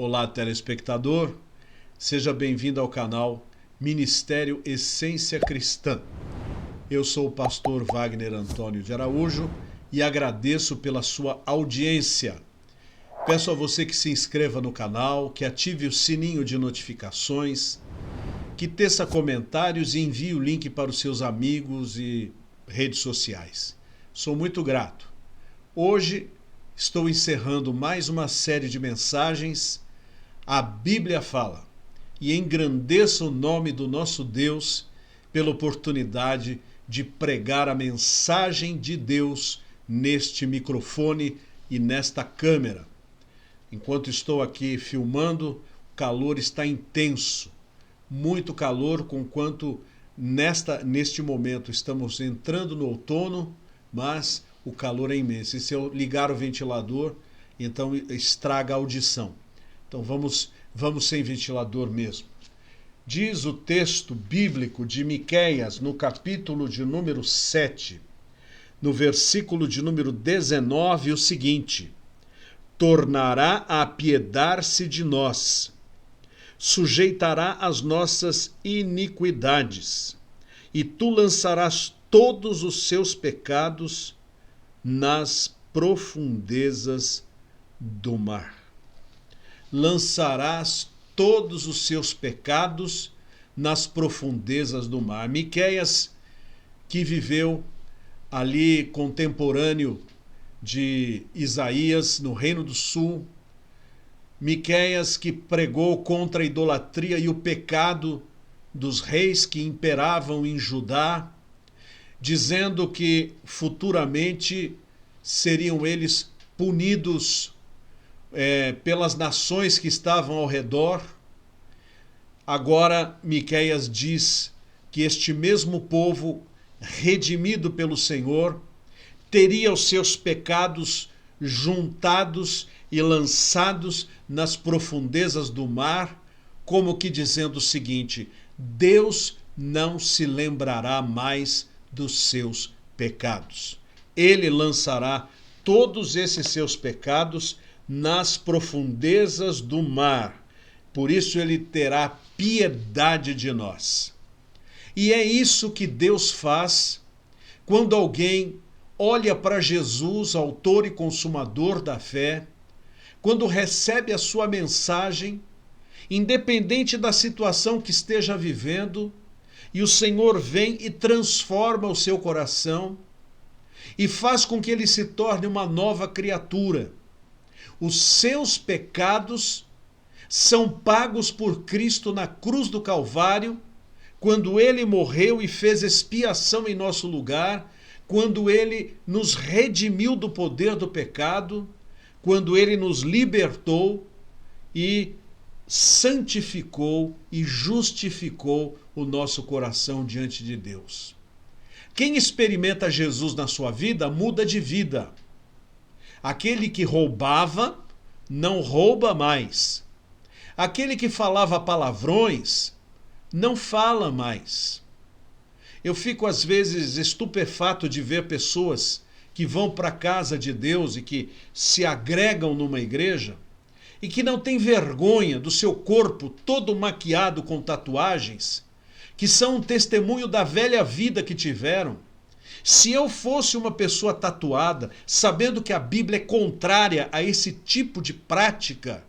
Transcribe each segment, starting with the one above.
Olá, telespectador, seja bem-vindo ao canal Ministério Essência Cristã. Eu sou o pastor Wagner Antônio de Araújo e agradeço pela sua audiência. Peço a você que se inscreva no canal, que ative o sininho de notificações, que teça comentários e envie o link para os seus amigos e redes sociais. Sou muito grato. Hoje estou encerrando mais uma série de mensagens. A Bíblia fala, e engrandeça o nome do nosso Deus pela oportunidade de pregar a mensagem de Deus neste microfone e nesta câmera. Enquanto estou aqui filmando, o calor está intenso, muito calor, conquanto neste momento estamos entrando no outono, mas o calor é imenso. E se eu ligar o ventilador, então estraga a audição. Então vamos sem ventilador mesmo. Diz o texto bíblico de Miqueias, no capítulo de número 7, no versículo de número 19, o seguinte: tornará a apiedar-se de nós, sujeitará as nossas iniquidades, e tu lançarás todos os seus pecados nas profundezas do mar. Lançarás todos os seus pecados nas profundezas do mar. Miqueias, que viveu ali contemporâneo de Isaías no Reino do Sul, Miqueias que pregou contra a idolatria e o pecado dos reis que imperavam em Judá, dizendo que futuramente seriam eles punidos pelas nações que estavam ao redor. Agora Miqueias diz que este mesmo povo, redimido pelo Senhor, teria os seus pecados juntados e lançados nas profundezas do mar, como que dizendo o seguinte: Deus não se lembrará mais dos seus pecados. Ele lançará todos esses seus pecados nas profundezas do mar. Por isso ele terá piedade de nós. E é isso que Deus faz quando alguém olha para Jesus, autor e consumador da fé, quando recebe a sua mensagem, independente da situação que esteja vivendo, e o Senhor vem e transforma o seu coração e faz com que ele se torne uma nova criatura. Os seus pecados são pagos por Cristo na cruz do Calvário, quando ele morreu e fez expiação em nosso lugar, quando ele nos redimiu do poder do pecado, quando ele nos libertou e santificou e justificou o nosso coração diante de Deus. Quem experimenta Jesus na sua vida, muda de vida. Aquele que roubava, não rouba mais. Aquele que falava palavrões, não fala mais. Eu fico às vezes estupefato de ver pessoas que vão para a casa de Deus e que se agregam numa igreja e que não têm vergonha do seu corpo todo maquiado com tatuagens, que são um testemunho da velha vida que tiveram. Se eu fosse uma pessoa tatuada, sabendo que a Bíblia é contrária a esse tipo de prática,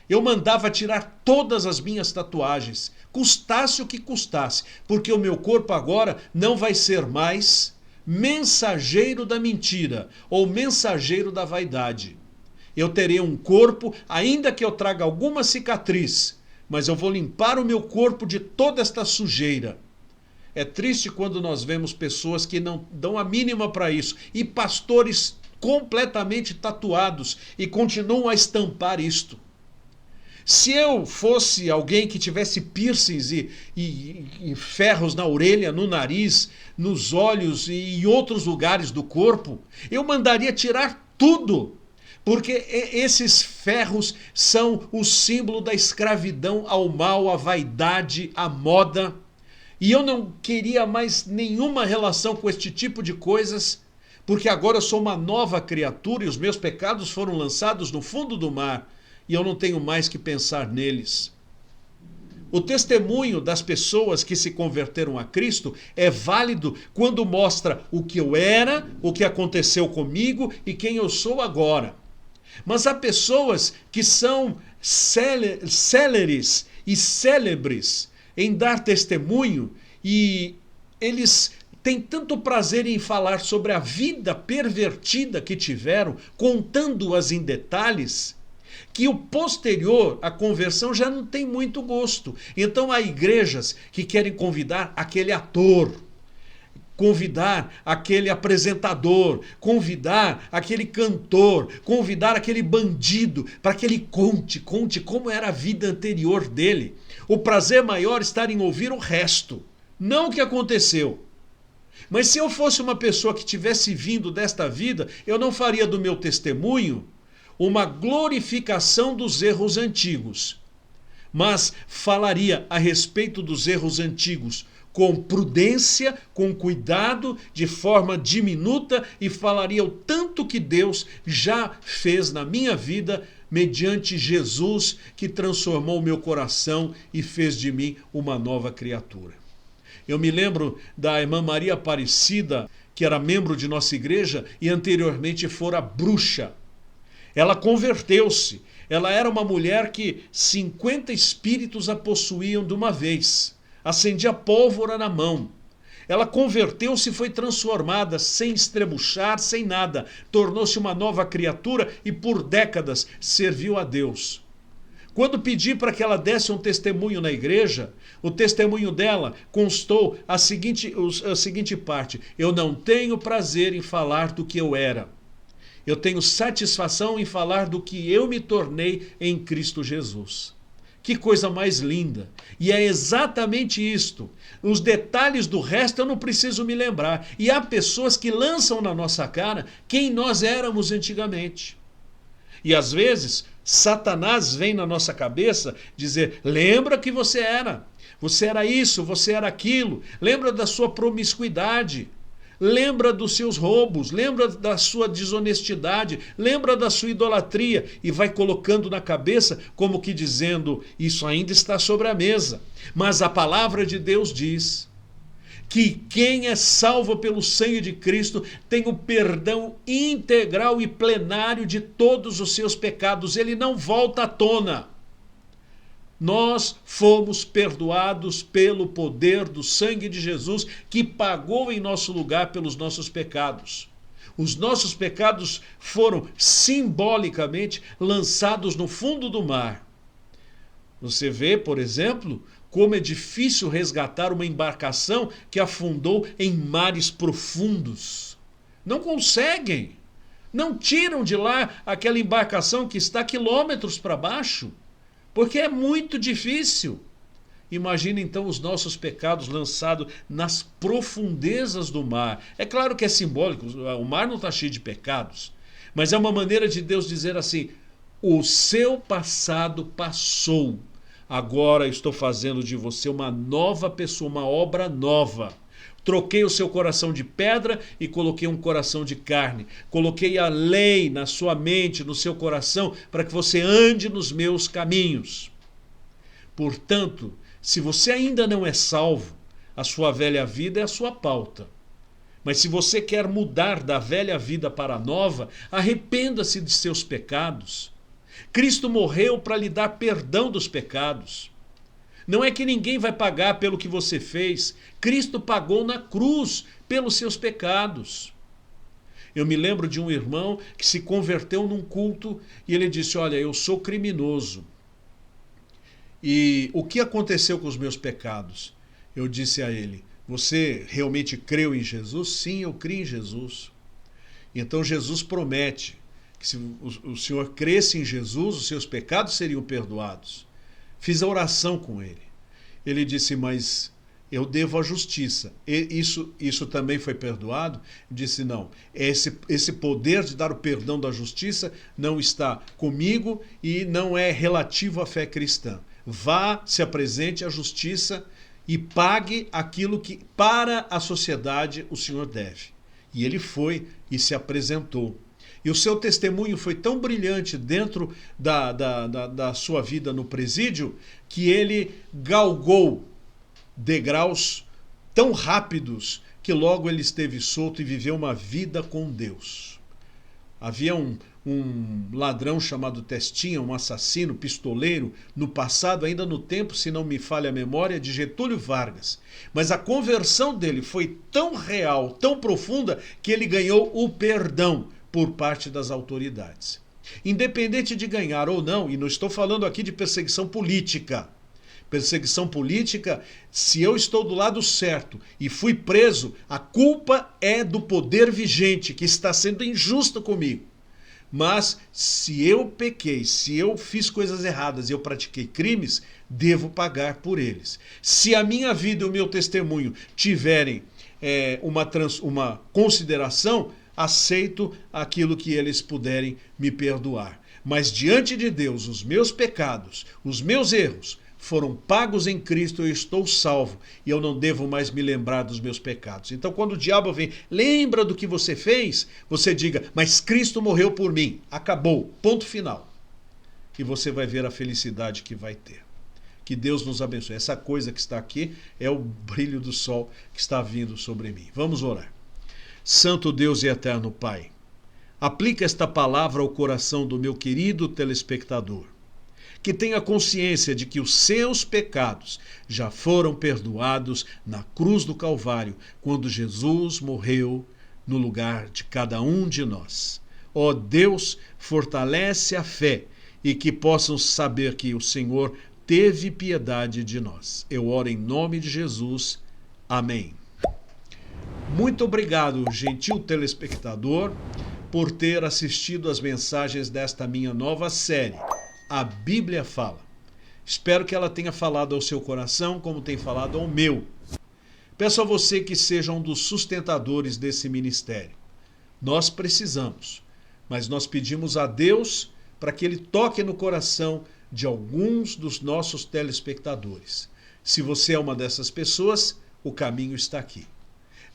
eu mandava tirar todas as minhas tatuagens, custasse o que custasse, porque o meu corpo agora não vai ser mais mensageiro da mentira ou mensageiro da vaidade. Eu terei um corpo, ainda que eu traga alguma cicatriz, mas eu vou limpar o meu corpo de toda esta sujeira. É triste quando nós vemos pessoas que não dão a mínima para isso e pastores completamente tatuados e continuam a estampar isto. Se eu fosse alguém que tivesse piercings e ferros na orelha, no nariz, nos olhos e em outros lugares do corpo, eu mandaria tirar tudo, porque esses ferros são o símbolo da escravidão ao mal, à vaidade, à moda. E eu não queria mais nenhuma relação com este tipo de coisas, porque agora eu sou uma nova criatura e os meus pecados foram lançados no fundo do mar. e eu não tenho mais que pensar neles. O testemunho das pessoas que se converteram a Cristo é válido quando mostra o que eu era, o que aconteceu comigo e quem eu sou agora. Mas há pessoas que são céleres e célebres em dar testemunho e eles têm tanto prazer em falar sobre a vida pervertida que tiveram, contando-as em detalhes, que o posterior à conversão já não tem muito gosto. Então há igrejas que querem convidar aquele ator, convidar aquele apresentador, convidar aquele cantor, convidar aquele bandido para que ele conte como era a vida anterior dele. O prazer maior está em ouvir o resto, não o que aconteceu. Mas se eu fosse uma pessoa que tivesse vindo desta vida, eu não faria do meu testemunho uma glorificação dos erros antigos, mas falaria a respeito dos erros antigos com prudência, com cuidado, de forma diminuta, e falaria o tanto que Deus já fez na minha vida mediante Jesus, que transformou o meu coração e fez de mim uma nova criatura. Eu me lembro da irmã Maria Aparecida, que era membro de nossa igreja e anteriormente fora bruxa. Ela converteu-se. Ela era uma mulher que 50 espíritos a possuíam de uma vez. Acendia pólvora na mão. Ela converteu-se e foi transformada, sem estrebuchar, sem nada. Tornou-se uma nova criatura e por décadas serviu a Deus. Quando pedi para que ela desse um testemunho na igreja, o testemunho dela constou a seguinte parte: eu não tenho prazer em falar do que eu era. Eu tenho satisfação em falar do que eu me tornei em Cristo Jesus. Que coisa mais linda! E é exatamente isto. Os detalhes do resto eu não preciso me lembrar. E há pessoas que lançam na nossa cara quem nós éramos antigamente. E às vezes, Satanás vem na nossa cabeça dizer: lembra que você era isso, você era aquilo, lembra da sua promiscuidade, lembra dos seus roubos, lembra da sua desonestidade, lembra da sua idolatria, e vai colocando na cabeça como que dizendo: isso ainda está sobre a mesa. Mas a palavra de Deus diz que quem é salvo pelo sangue de Cristo tem o perdão integral e plenário de todos os seus pecados. Ele não volta à tona. Nós fomos perdoados pelo poder do sangue de Jesus, que pagou em nosso lugar pelos nossos pecados. Os nossos pecados foram simbolicamente lançados no fundo do mar. Você vê, por exemplo, como é difícil resgatar uma embarcação que afundou em mares profundos. Não conseguem. Não tiram de lá aquela embarcação que está quilômetros para baixo, porque é muito difícil. Imagina então os nossos pecados lançados nas profundezas do mar. É claro que é simbólico, o mar não está cheio de pecados, mas é uma maneira de Deus dizer assim: o seu passado passou. Agora estou fazendo de você uma nova pessoa, uma obra nova. Troquei o seu coração de pedra e coloquei um coração de carne. Coloquei a lei na sua mente, no seu coração, para que você ande nos meus caminhos. Portanto, se você ainda não é salvo, a sua velha vida é a sua pauta. Mas se você quer mudar da velha vida para a nova, arrependa-se de seus pecados. Cristo morreu para lhe dar perdão dos pecados. Não é que ninguém vai pagar pelo que você fez. Cristo pagou na cruz pelos seus pecados. Eu me lembro de um irmão que se converteu num culto e ele disse: olha, eu sou criminoso. E o que aconteceu com os meus pecados? Eu disse a ele: você realmente creu em Jesus? Sim, eu criei em Jesus. Então Jesus promete que se o senhor cresce em Jesus, os seus pecados seriam perdoados. Fiz a oração com ele. Ele disse: mas eu devo a justiça. Isso também foi perdoado? Eu disse: não. Esse poder de dar o perdão da justiça não está comigo e não é relativo à fé cristã. Vá, se apresente à justiça e pague aquilo que para a sociedade o senhor deve. E ele foi e se apresentou. E o seu testemunho foi tão brilhante dentro da sua vida no presídio que ele galgou degraus tão rápidos que logo ele esteve solto e viveu uma vida com Deus. Havia um ladrão chamado Testinha, um assassino, pistoleiro, no passado, ainda no tempo, se não me falha a memória, de Getúlio Vargas. Mas a conversão dele foi tão real, tão profunda, que ele ganhou o perdão por parte das autoridades. Independente de ganhar ou não, e não estou falando aqui de perseguição política. Perseguição política, se eu estou do lado certo e fui preso, a culpa é do poder vigente, que está sendo injusto comigo. Mas se eu pequei, se eu fiz coisas erradas e eu pratiquei crimes, devo pagar por eles. Se a minha vida e o meu testemunho tiverem uma consideração, aceito aquilo que eles puderem me perdoar. Mas diante de Deus, os meus pecados, os meus erros, foram pagos em Cristo, eu estou salvo e eu não devo mais me lembrar dos meus pecados. Então quando o diabo vem, lembra do que você fez, você diga, mas Cristo morreu por mim, acabou, ponto final. E você vai ver a felicidade que vai ter. Que Deus nos abençoe. Essa coisa que está aqui é o brilho do sol que está vindo sobre mim. Vamos orar. Santo Deus e eterno Pai, aplica esta palavra ao coração do meu querido telespectador, que tenha consciência de que os seus pecados já foram perdoados na cruz do Calvário, quando Jesus morreu no lugar de cada um de nós. Ó Deus, fortalece a fé e que possam saber que o Senhor teve piedade de nós. Eu oro em nome de Jesus. Amém. Muito obrigado, gentil telespectador, por ter assistido às mensagens desta minha nova série, A Bíblia Fala. Espero que ela tenha falado ao seu coração como tem falado ao meu. Peço a você que seja um dos sustentadores desse ministério. Nós precisamos, mas nós pedimos a Deus para que Ele toque no coração de alguns dos nossos telespectadores. Se você é uma dessas pessoas, o caminho está aqui.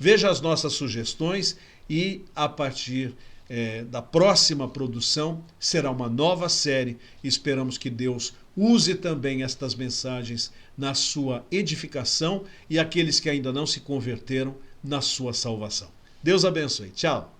Veja as nossas sugestões e, a partir da próxima produção, será uma nova série. Esperamos que Deus use também estas mensagens na sua edificação e aqueles que ainda não se converteram na sua salvação. Deus abençoe. Tchau.